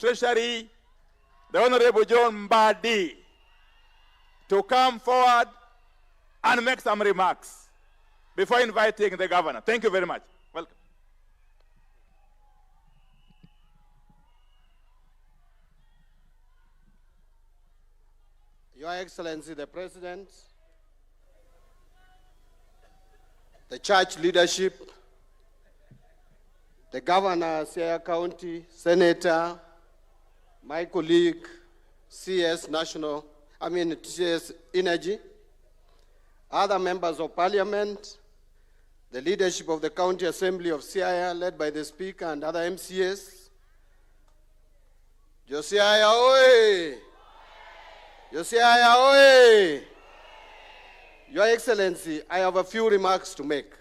Treasury, the Honorable John MBADI, to come forward and make some remarks before inviting the governor. Thank you very much. Welcome. Your Excellency, the President, the church leadership, the Governor, Siaya County, Senator, my colleague, CS Energy, other members of Parliament, the leadership of the County Assembly of Siaya, led by the Speaker and other MCAs. Siaya oi! Siaya oi! Your Excellency, I have a few remarks to make.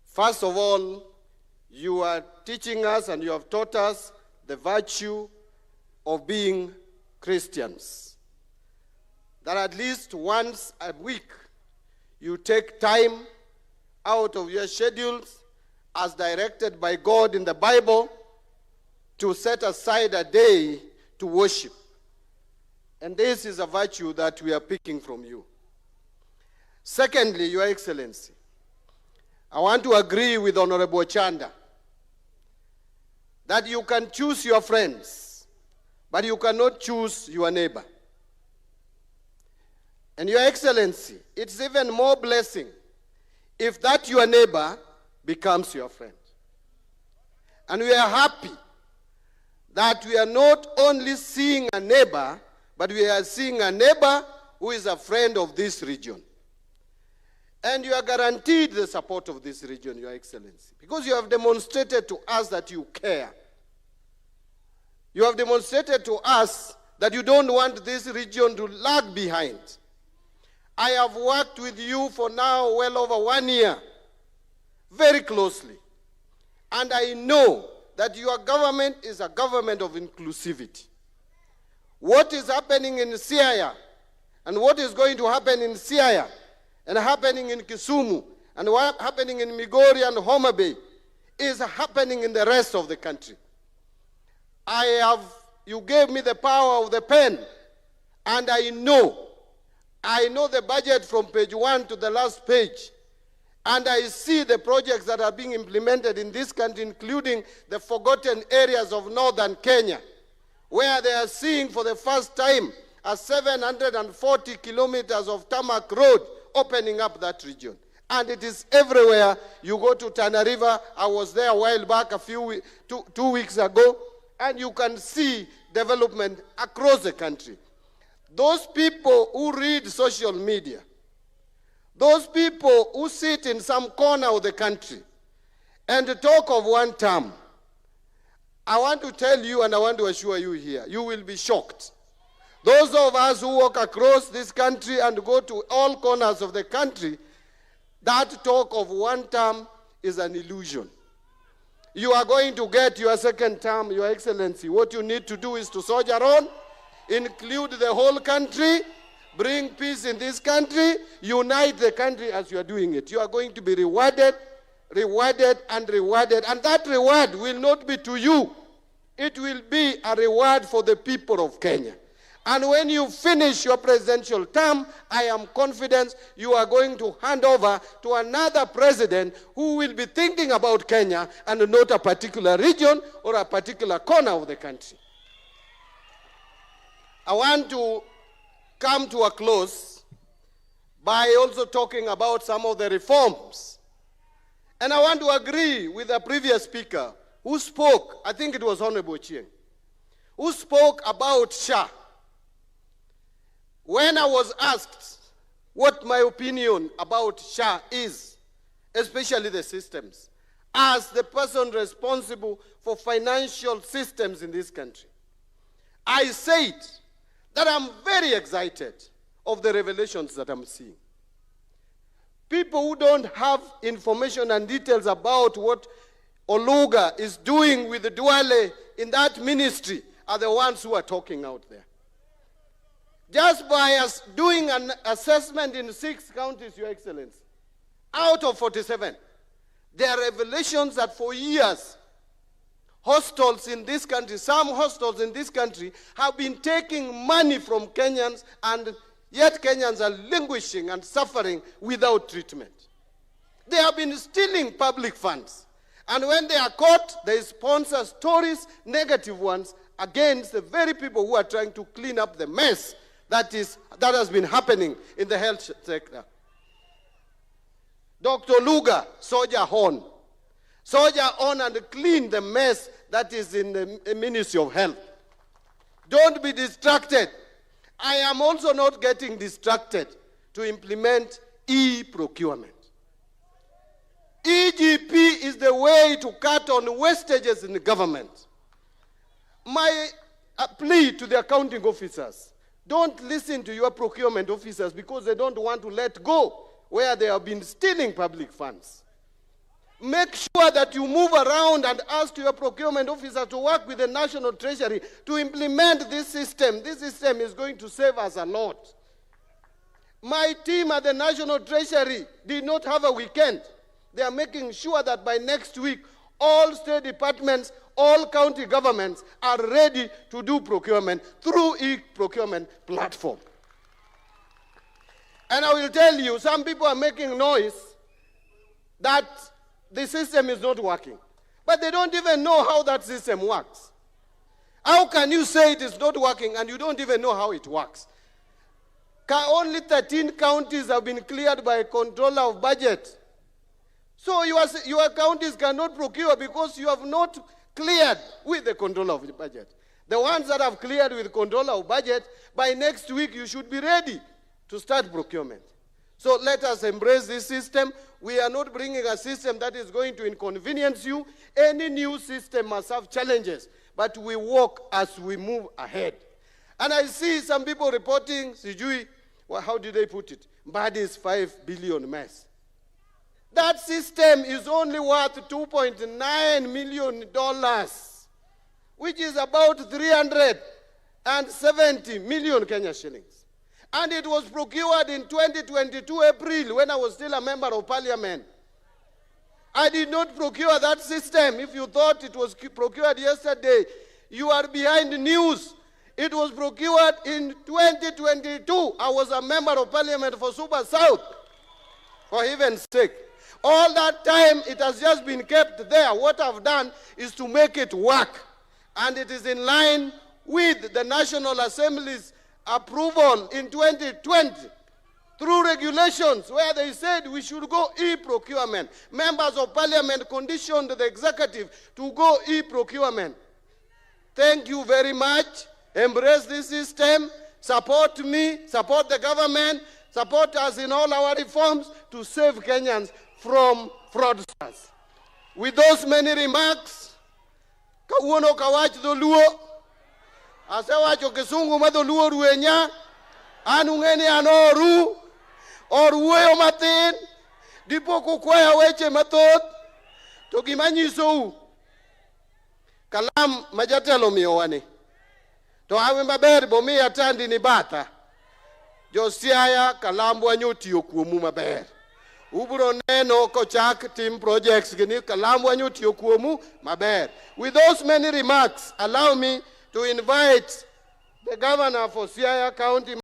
First of all, you are teaching us and you have taught us the virtue of being Christians. That at least once a week, you take time out of your schedules as directed by God in the Bible to set aside a day to worship. And this is a virtue that we are picking from you. Secondly, Your Excellency, I want to agree with Honorable Chanda that you can choose your friends, but you cannot choose your neighbor. And Your Excellency, it's even more blessing if that your neighbor becomes your friend. And we are happy that we are not only seeing a neighbor, but we are seeing a neighbor who is a friend of this region. And you are guaranteed the support of this region, Your Excellency, because you have demonstrated to us that you care. You have demonstrated to us that you don't want this region to lag behind. I have worked with you for now well over 1 year, very closely. And I know that your government is a government of inclusivity. What is happening in Siaya and what is going to happen in Siaya and happening in Kisumu and what happening in Migori and Homa Bay is happening in the rest of the country. You gave me the power of the pen, and I know the budget from page 1 to the last page, and I see the projects that are being implemented in this country, including the forgotten areas of northern Kenya, where they are seeing for the first time a 740 kilometers of tarmac road opening up that region. And it is everywhere. You go to Tana River, I was there a while back, two weeks ago, and you can see development across the country. Those people who read social media, those people who sit in some corner of the country and talk of one term, I want to tell you and I want to assure you here, you will be shocked. Those of us who walk across this country and go to all corners of the country, that talk of one term is an illusion. You are going to get your second term, Your Excellency. What you need to do is to soldier on, include the whole country, bring peace in this country, unite the country as you are doing it. You are going to be rewarded, and rewarded. And that reward will not be to you. It will be a reward for the people of Kenya. And when you finish your presidential term, I am confident you are going to hand over to another president who will be thinking about Kenya and not a particular region or a particular corner of the country. I want to come to a close by also talking about some of the reforms. And I want to agree with the previous speaker who spoke, I think it was Honorable Chieng, who spoke about SHA. When I was asked what my opinion about SHA is, especially the systems, as the person responsible for financial systems in this country, I said that I'm very excited of the revelations that I'm seeing. People who don't have information and details about what Oluga is doing with the Duale in that ministry are the ones who are talking out there. Just by us doing an assessment in 6 counties, Your Excellency, out of 47, there are revelations that for years, hostels in this country, some hostels in this country have been taking money from Kenyans, and yet Kenyans are languishing and suffering without treatment. They have been stealing public funds. And when they are caught, they sponsor stories, negative ones, against the very people who are trying to clean up the mess that has been happening in the health sector. Dr. Luga, soldier on. Soldier on and clean the mess that is in the Ministry of Health. Don't be distracted. I am also not getting distracted to implement e-procurement. EGP is the way to cut on wastages in the government. My plea to the accounting officers, don't listen to your procurement officers because they don't want to let go where they have been stealing public funds. Make sure that you move around and ask your procurement officer to work with the National Treasury to implement this system. This system is going to save us a lot. My team at the National Treasury did not have a weekend. They are making sure that by next week, all state departments, all county governments are ready to do procurement through e-procurement platform. And I will tell you, some people are making noise that the system is not working. But they don't even know how that system works. How can you say it is not working and you don't even know how it works? Only 13 counties have been cleared by a controller of budget. So your counties cannot procure because you have not cleared with the controller of the budget. The ones that have cleared with controller of budget, by next week you should be ready to start procurement. So let us embrace this system. We are not bringing a system that is going to inconvenience you. Any new system must have challenges, but we walk as we move ahead. And I see some people reporting, Sijui, well, how did they put it? MBADI's 5 billion mess. That system is only worth $2.9 million, which is about 370 million Kenya shillings. And it was procured in 2022 April when I was still a member of parliament. I did not procure that system. If you thought it was procured yesterday, you are behind the news. It was procured in 2022. I was a member of parliament for Super South, for heaven's sake. All that time, it has just been kept there. What I've done is to make it work. And it is in line with the National Assembly's approval in 2020 through regulations where they said we should go e-procurement. Members of parliament conditioned the executive to go e-procurement. Thank you very much. Embrace this system. Support me, support the government, support us in all our reforms to save Kenyans from fraudsters. With those many remarks, kauono kawach dholuo, asewacho kisungu ma dholuo ruenya, anung'eni anoru, oruoyo matin, dipo kukwaya weche mathoth, to gimanyisou, kalam majatelo miyowane, to awe maber bomiya tandi ni batha, jo Siaya kalambwa nyotiyo kuomu maber. Ubro neno kochak team projects gini kalambwa nyotiyo kuomu maber. With those many remarks, allow me to invite the governor for Siaya County,